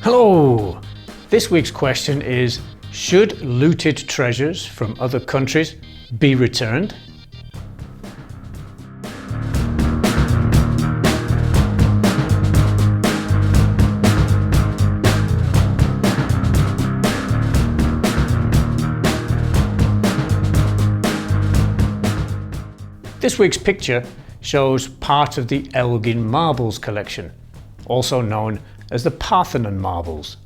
Hello! This week's question is, should looted treasures from other countries be returned? This week's picture shows part of the Elgin Marbles collection, also known as the Parthenon Marbles.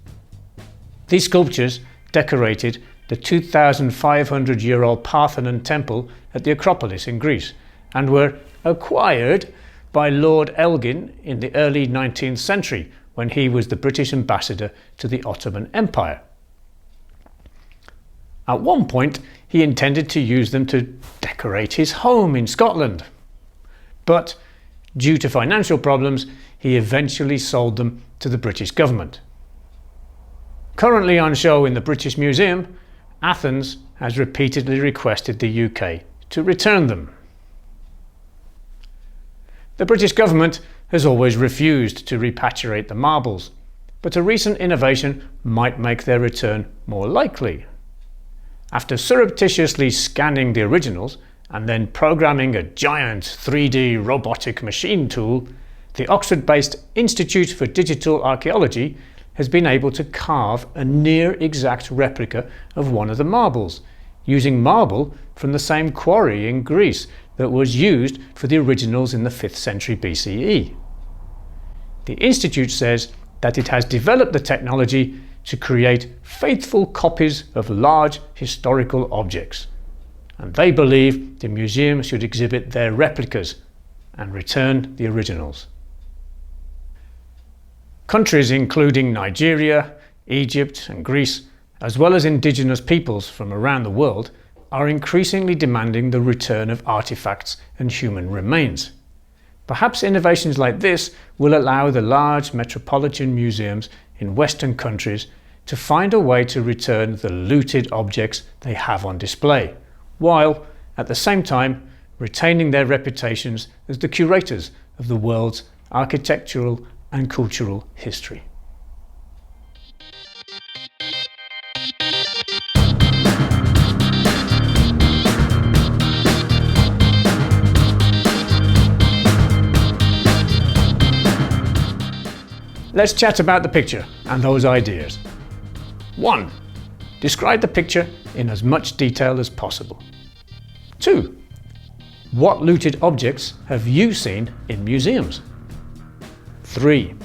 These sculptures decorated the 2,500-year-old Parthenon temple at the Acropolis in Greece and were acquired by Lord Elgin in the early 19th century when he was the British ambassador to the Ottoman Empire. At one point, he intended to use them to decorate his home in Scotland. But due to financial problems, he eventually sold them to the British government. Currently on show in the British Museum, Athens has repeatedly requested the UK to return them. The British government has always refused to repatriate the marbles, but a recent innovation might make their return more likely. After surreptitiously scanning the originals and then programming a giant 3D robotic machine tool, the Oxford-based Institute for Digital Archaeology has been able to carve a near-exact replica of one of the marbles, using marble from the same quarry in Greece that was used for the originals in the 5th century BCE. The Institute says that it has developed the technology to create faithful copies of large historical objects, and they believe the museum should exhibit their replicas and return the originals. Countries including Nigeria, Egypt and Greece, as well as indigenous peoples from around the world, are increasingly demanding the return of artifacts and human remains. Perhaps innovations like this will allow the large metropolitan museums in Western countries to find a way to return the looted objects they have on display, while at the same time retaining their reputations as the curators of the world's architectural and cultural history. Let's chat about the picture and those ideas. 1. Describe the picture in as much detail as possible. 2. What looted objects have you seen in museums? 3.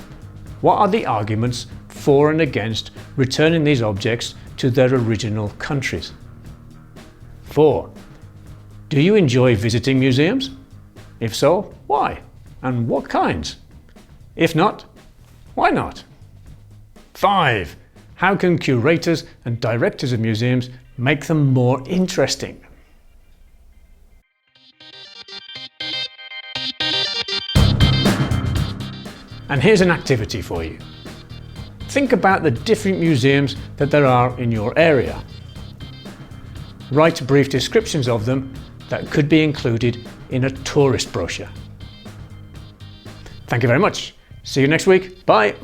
What are the arguments for and against returning these objects to their original countries? 4. Do you enjoy visiting museums? If so, why? And what kinds? If not, why not? 5. How can curators and directors of museums make them more interesting? And here's an activity for you. Think about the different museums that there are in your area. Write brief descriptions of them that could be included in a tourist brochure. Thank you very much. See you next week. Bye.